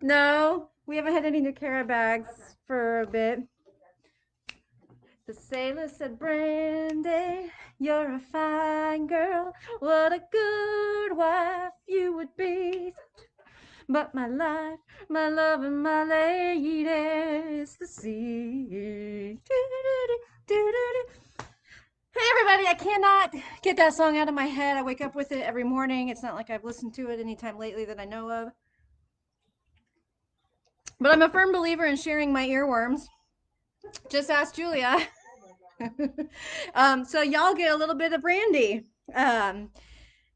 No, we haven't had any new Cara bags for a bit. The sailor said, Brandy, you're a fine girl. What a good wife you would be. But my life, my love, and my lady is the sea. Hey everybody, I cannot get that song out of my head. I wake up with it every morning. It's not like I've listened to it anytime lately that I know of. But I'm a firm believer in sharing my earworms. Just ask Julia. So y'all get a little bit of brandy. Um,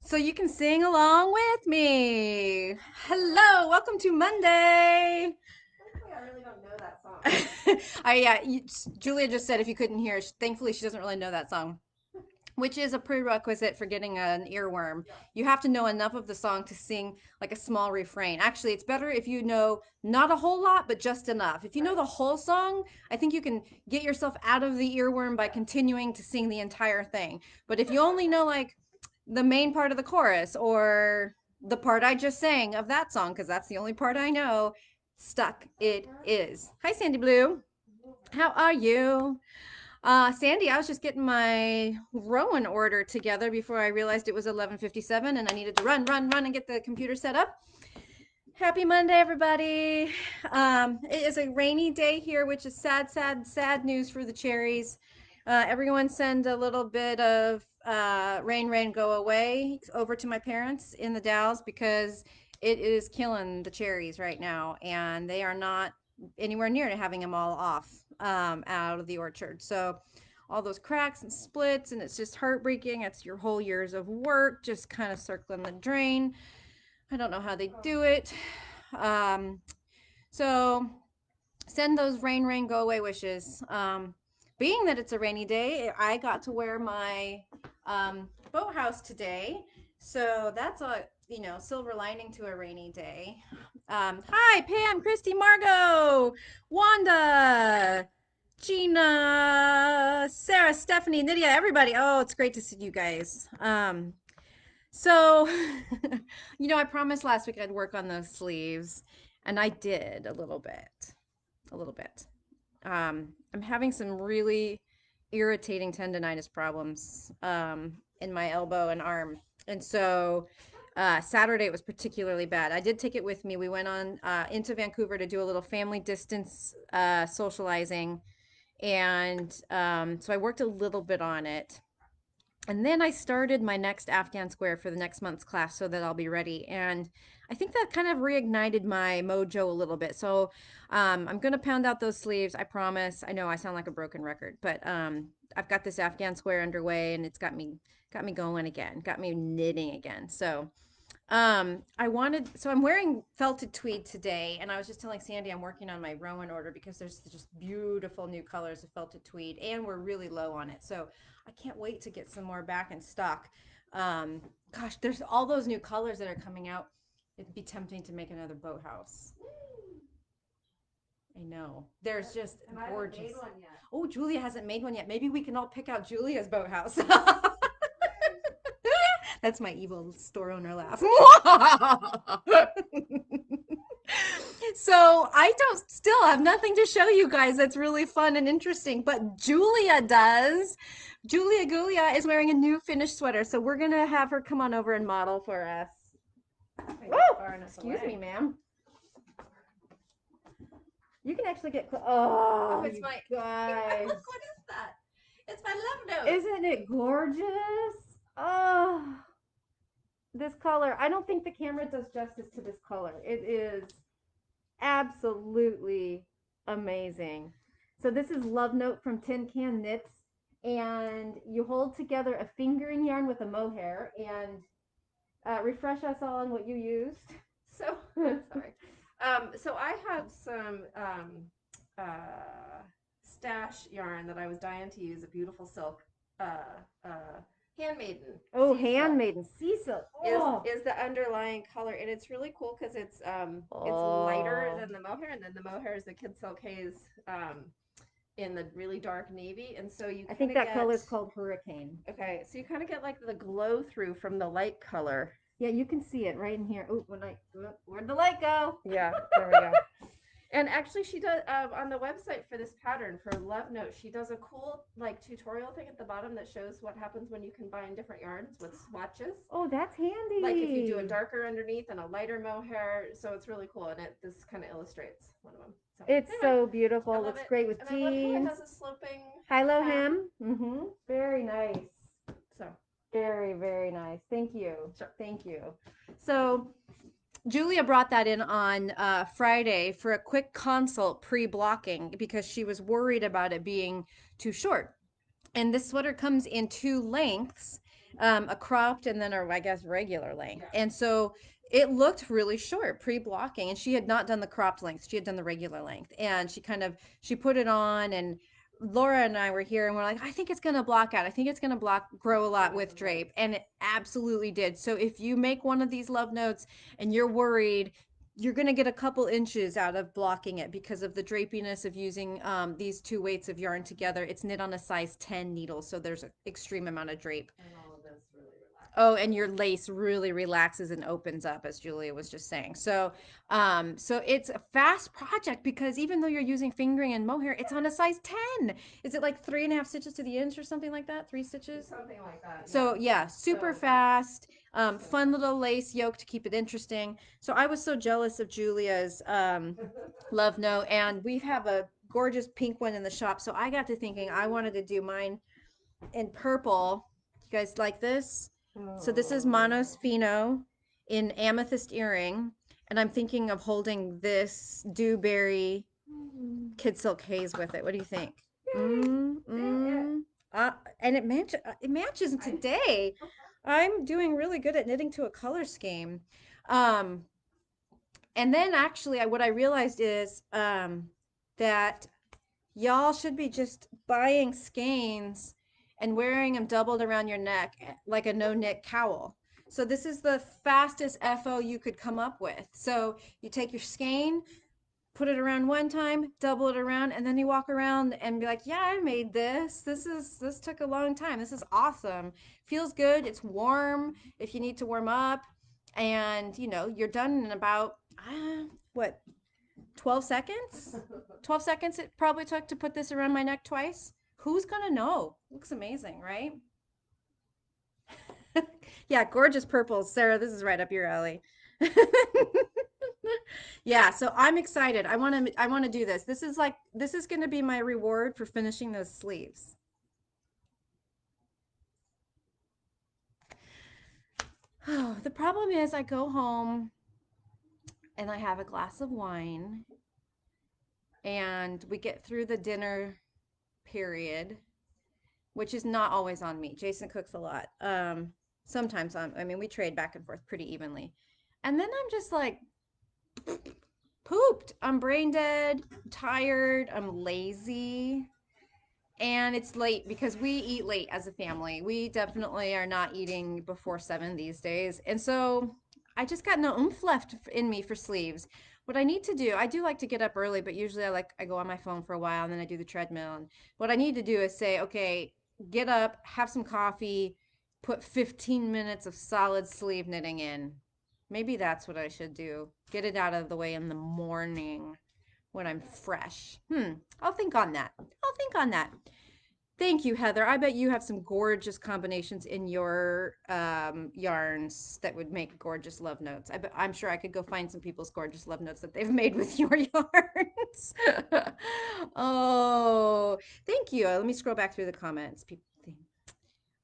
so you can sing along with me. Hello, welcome to Monday. I really don't know that song. Julia just said if you couldn't hear, thankfully she doesn't really know that song, which is a prerequisite for getting an earworm. You have to know enough of the song to sing like a small refrain. Actually, it's better if you know not a whole lot, but just enough. If you know the whole song, I think you can get yourself out of the earworm by continuing to sing the entire thing. But if you only know like the main part of the chorus or the part I just sang of that song, because that's the only part I know, stuck it is. Hi, Sandy Blue. How are you? Sandy, I was just getting my Rowan order together before I realized it was 11:57 and I needed to run and get the computer set up. Happy Monday, everybody. It is a rainy day here, which is sad news for the cherries. Everyone send a little bit of rain, go away over to my parents in the Dalles because it is killing the cherries right now, and they are not anywhere near to having them all off out of the orchard. So all those cracks and splits, and it's just heartbreaking. It's your whole years of work just kind of circling the drain. I don't know how they do it. Um, so send those rain, go away wishes. Being that it's a rainy day, I got to wear my boathouse today. So that's a, silver lining to a rainy day. Hi, Pam, Christy, Margot, Wanda, Gina, Sarah, Stephanie, Nydia, everybody. Oh, it's great to see you guys. So, I promised last week I'd work on those sleeves, and I did a little bit. A little bit. I'm having some really irritating tendonitis problems in my elbow and arm. And so Saturday it was particularly bad. I did take it with me. We went on into Vancouver to do a little family distance socializing. And so I worked a little bit on it. And then I started my next Afghan square for the next month's class so that I'll be ready. And I think that kind of reignited my mojo a little bit. So I'm going to pound out those sleeves. I promise. I know I sound like a broken record, but I've got this Afghan square underway and it's got me going again, got me knitting again. So I'm wearing felted tweed today, and I was just telling Sandy I'm working on my Rowan order because there's just beautiful new colors of felted tweed, and we're really low on it. So I can't wait to get some more back in stock. Gosh, there's all those new colors that are coming out. It'd be tempting to make another boathouse. I know. There's just And I haven't gorgeous. made one yet. Oh, Julia hasn't made one yet. Maybe we can all pick out Julia's boathouse. That's my evil store owner laugh. So I don't still have nothing to show you guys that's really fun and interesting, but Julia does. Julia Gulia is wearing a new finished sweater, so we're gonna have her come on over and model for us. Oh, excuse me, ma'am. You can actually get Oh, oh, it's you my guys. Look, what is that? It's my love note. Isn't it gorgeous? Oh, this color. I don't think the camera does justice to this color. It is absolutely amazing. So this is Love Note from Tin Can Knits, and you hold together a fingering yarn with a mohair and refresh us all on what you used. So sorry. So I have some stash yarn that I was dying to use, a beautiful silk, handmaiden. Oh, sea silk handmaiden sea silk. Oh. is the underlying color, and it's really cool because it's lighter than the mohair, and then the mohair is the Kid Silk Haze in the really dark navy, and so you I think that color is called Hurricane. Okay, so you kind of get like the glow through from the light color. Yeah, you can see it right in here. Oh, where'd the light go. Yeah, there we go. And actually, she does on the website for this pattern for Love Note. She does a cool like tutorial thing at the bottom that shows what happens when you combine different yarns with swatches. Oh, that's Like if you do a handy. darker underneath and a lighter mohair, so it's really cool. And it this kind of illustrates one of them. So It's anyway, so I beautiful. It love looks it, great with and I love how it jeans. has a sloping High-low hem. hem. Mm-hmm. Very nice. So Very, very nice. Thank you. sure. Thank you. So Julia brought that in on Friday for a quick consult pre-blocking because she was worried about it being too short. And this sweater comes in two lengths, a cropped and then a, I guess, regular length. Yeah. And so it looked really short pre-blocking, and she had not done the cropped length. She had done the regular length, and she put it on, and Laura and I were here, and we're like, I think it's gonna block out. I think it's gonna block grow a lot with drape, and it absolutely did. So if you make one of these love notes and you're worried, you're going to get a couple inches out of blocking it because of the drapiness of using these two weights of yarn together. It's knit on a size 10 needle, so there's an extreme amount of drape. And all of this really Oh, relaxes. and your lace really relaxes and opens up, as Julia was just saying. So it's a fast project because even though you're using fingering and mohair, it's on a size 10. Is it like 3.5 stitches to the inch or something like that? 3 stitches? Something like that. Yeah. So yeah, super So fast. so Fun little lace yoke to keep it interesting. So I was so jealous of Julia's love note, and we have a gorgeous pink one in the shop. So I got to thinking I wanted to do mine in purple. You guys like this? So this is Manos Oh. Fino in amethyst earring, and I'm thinking of holding this dewberry kid silk haze with it. What do you think? Yay! Mm, Do it. mm. And it matches I today. I'm doing really good at knitting to a color scheme. Um, and then actually, what I realized is that y'all should be just buying skeins and wearing them doubled around your neck like a no knit cowl. So this is the fastest FO you could come up with. So you take your skein, put it around one time, double it around, and then you walk around and be like, "Yeah, I made this. This took a long time. This is awesome. Feels good. It's warm if you need to warm up, and you're done in about what 12 seconds? 12 seconds it probably took to put this around my neck twice. Who's gonna know? Looks amazing, right? Yeah, gorgeous purples. Sarah, this is right up your alley. Yeah, so I'm excited. I want to do this. This is going to be my reward for finishing those sleeves. Oh, the problem is I go home and I have a glass of wine and we get through the dinner period, which is not always on me. Jason cooks a lot. Sometimes I mean, we trade back and forth pretty evenly. And then I'm just like pooped. I'm brain dead, tired, I'm lazy. And it's late because we eat late as a family. We definitely are not eating before 7 these days. And so I just got no oomph left in me for sleeves. What I need to do, I do like to get up early, but usually I go on my phone for a while and then I do the treadmill. And what I need to do is say, okay, get up, have some coffee, put 15 minutes of solid sleeve knitting in. Maybe that's what I should do. Get it out of the way in the morning when I'm fresh. I'll think on that. I'll think on that. Thank you, Heather. I bet you have some gorgeous combinations in your yarns that would make gorgeous love notes. I'm sure I could go find some people's gorgeous love notes that they've made with your yarns. Oh, thank you. Let me scroll back through the comments.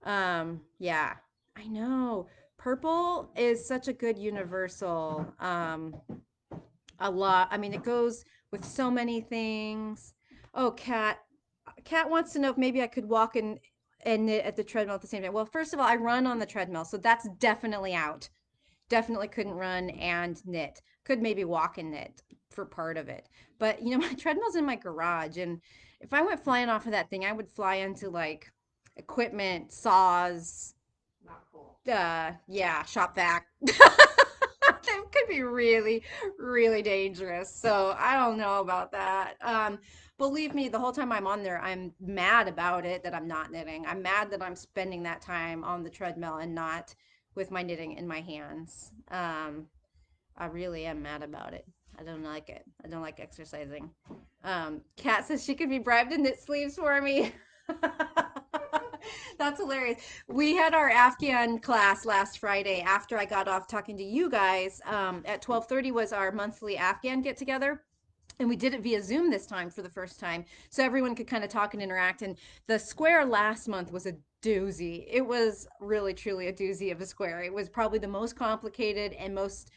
Yeah, I know. Purple is such a good universal. A lot. I mean, it goes with so many things. Oh, Kat wants to know if maybe I could walk and knit at the treadmill at the same time. Well, first of all, I run on the treadmill, so that's definitely out. Definitely couldn't run and knit. Could maybe walk and knit for part of it. But my treadmill's in my garage, and if I went flying off of that thing, I would fly into like equipment, saws, Not cool. yeah, shop vac. That could be really, really dangerous. So I don't know about that. Believe me, the whole time I'm on there, I'm mad about it that I'm not knitting. I'm mad that I'm spending that time on the treadmill and not with my knitting in my hands. I really am mad about it. I don't like it. I don't like exercising. Kat says she could be bribed to knit sleeves for me. That's hilarious. We had our Afghan class last Friday after I got off talking to you guys. At 12:30 was our monthly Afghan get together. And we did it via Zoom this time for the first time. So everyone could kind of talk and interact. And the square last month was a doozy. It was really, truly a doozy of a square. It was probably the most complicated and most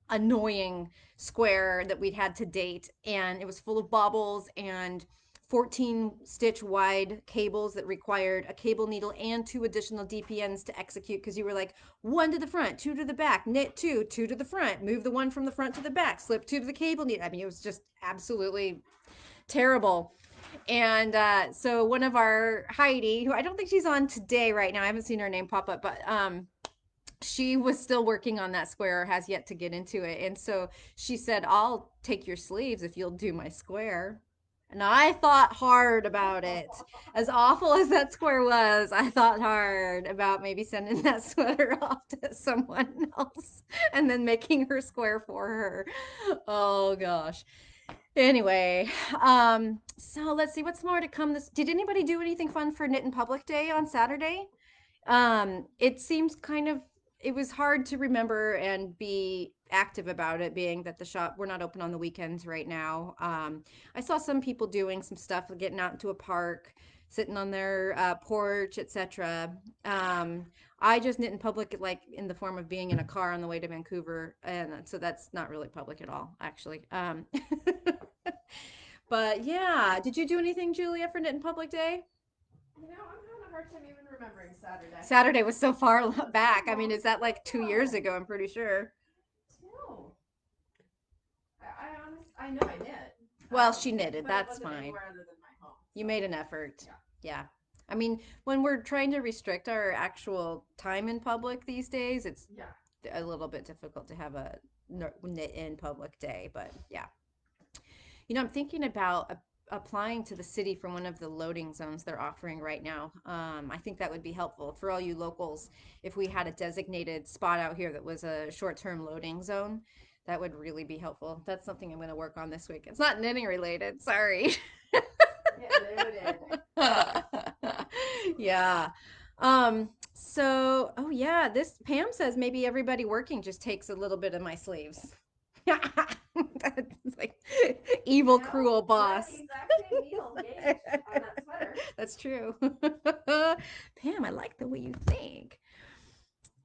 annoying square that we'd had to date. And it was full of bobbles and 14 stitch wide cables that required a cable needle and two additional DPNs to execute because you were like one to the front, two to the back, knit two, two to the front, move the one from the front to the back, slip two to the cable needle. I mean, it was just absolutely terrible. And so one of our Heidi, who I don't think she's on today right now, I haven't seen her name pop up, but she was still working on that square, has yet to get into it. And so she said, I'll take your sleeves if you'll do my square. And I thought hard about it. As awful as that square was, I thought hard about maybe sending that sweater off to someone else and then making her square for her. Oh gosh. Anyway, so let's see what's more to come this. Did anybody do anything fun for Knit in Public Day on Saturday? It seems kind of it was hard to remember and be active about it, being that the shop we're not open on the weekends right now. I saw some people doing some stuff, like getting out into a park, sitting on their porch, etc. Um, I just knit in public, like in the form of being in a car on the way to Vancouver, and so that's not really public at all, actually. But yeah, did you do anything, Julia, for Knit in Public Day? I'm having a hard time even remembering Saturday. Saturday was so far It was back. so I mean, long is that like 2 years ago. ago? I'm pretty sure. No, I know I did. Well, she knitted. But it That's wasn't fine. anywhere other than my home. You So made an effort. yeah, Yeah. I mean, when we're trying to restrict our actual time in public these days, it's yeah. a little bit difficult to have a knit in public day. But yeah. I'm thinking about applying to the city for one of the loading zones they're offering right now. I think that would be helpful for all you locals if we had a designated spot out here that was a short-term loading zone. That would really be helpful. That's something I'm going to work on this week. It's not knitting related. Sorry. Get loaded. Yeah. Oh yeah, this Pam says maybe everybody working just takes a little bit of my sleeves. That's like evil, Well, cruel we're at the boss. exact same needle gauge on that sweater. That's true. Pam, I like the way you think.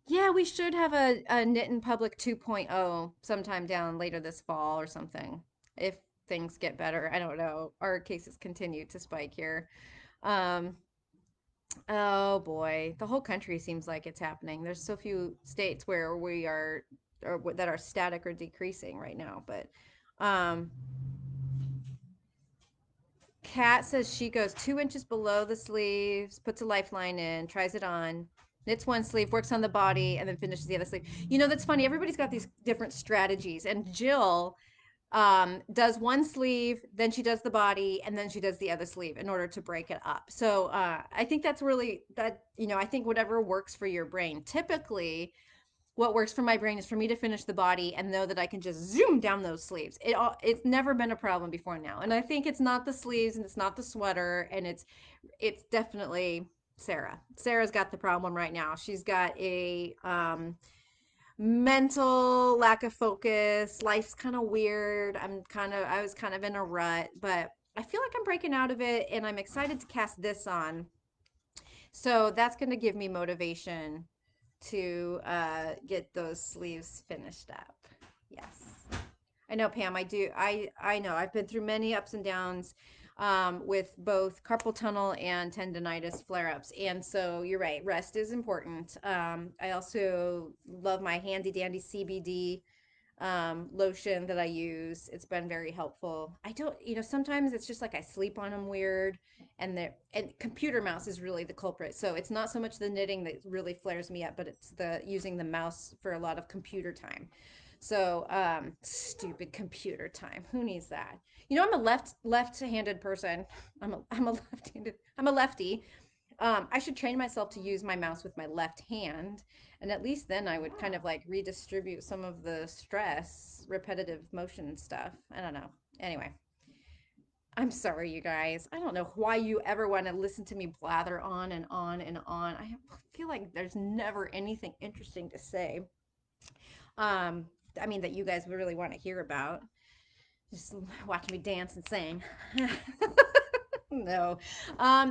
Yeah, we should have a Knit in Public 2.0 sometime down later this fall or something. If things get better. I don't know. Our cases continue to spike here. Um, oh boy, the whole country seems like it's happening. There's so few states where we are or that are static or decreasing right now. But um, Kat says she goes 2 inches below the sleeves, puts a lifeline in, tries it on, knits one sleeve, works on the body, and then finishes the other sleeve. That's funny. Everybody's got these different strategies, and Jill does one sleeve, then she does the body, and then she does the other sleeve in order to break it up. So I think that's really that. I think whatever works for your brain. Typically, what works for my brain is for me to finish the body and know that I can just zoom down those sleeves. It's never been a problem before now, and I think it's not the sleeves and it's not the sweater, and it's definitely Sarah. Sarah's got the problem right now. She's got a mental lack of focus. Life's kind of weird. I was kind of in a rut, but I feel like I'm breaking out of it, and I'm excited to cast this on. So that's going to give me motivation to get those sleeves finished up. Yes. I know, Pam. I do. I know. I've been through many ups and downs with both carpal tunnel and tendonitis flare-ups, and so you're right. Rest is important. I also love my handy dandy CBD lotion that I use. It's been very helpful. I don't, sometimes it's just like I sleep on them weird, and computer mouse is really the culprit. So it's not so much the knitting that really flares me up, but it's the using the mouse for a lot of computer time. So stupid computer time. Who needs that? I'm a left-handed person. I'm a lefty. I should train myself to use my mouse with my left hand, and at least then I would kind of like redistribute some of the stress, repetitive motion stuff. I don't know. Anyway, I'm sorry, you guys. I don't know why you ever want to listen to me blather on and on and on. I feel like there's never anything interesting to say. Um, I mean, that you guys would really want to hear about. Just watch me dance and sing. No.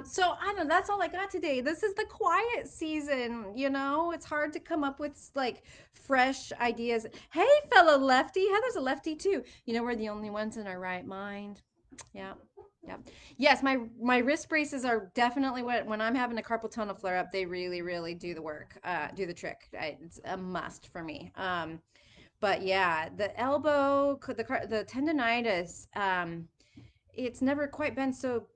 So I don't know. That's all I got today. This is the quiet season, you know? It's hard to come up with like fresh ideas. Hey, fellow lefty. Heather's a lefty too. You know, we're the only ones in our right mind. Yeah. Yeah. Yes, my wrist braces are definitely what when I'm having a carpal tunnel flare up, they really, really do the work, do the trick. It's a must for me. But yeah, the elbow, the tendonitis, it's never quite been so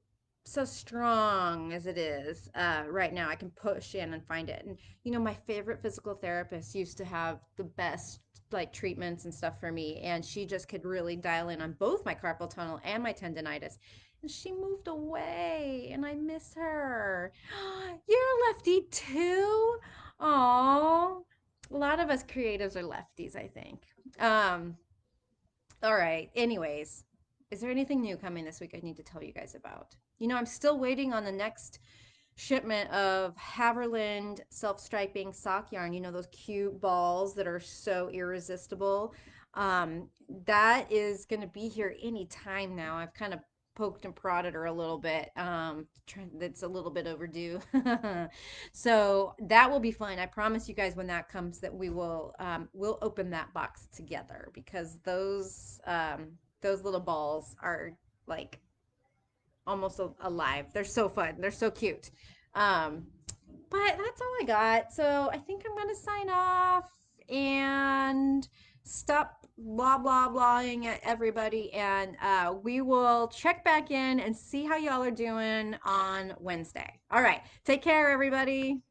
strong as it is right now. I can push in and find it. And you know, my favorite physical therapist used to have the best like treatments and stuff for me, and she just could really dial in on both my carpal tunnel and my tendonitis. And she moved away, and I miss her. You're a lefty too. Oh, a lot of us creatives are lefties, I think. Um, all right. Anyways, is there anything new coming this week I need to tell you guys about? You know, I'm still waiting on the next shipment of Haverland self-striping sock yarn. You know, those cute balls that are so irresistible. Um, that is going to be here any time now. I've kind of poked and prodded her a little bit. That's a little bit overdue. So that will be fun. I promise you guys when that comes that we'll open that box together because those little balls are like almost alive. They're so fun. They're so cute. Um, but that's all I got. So I think I'm gonna sign off and stop blah blah blahing at everybody, and we will check back in and see how y'all are doing on Wednesday. All right, take care, everybody.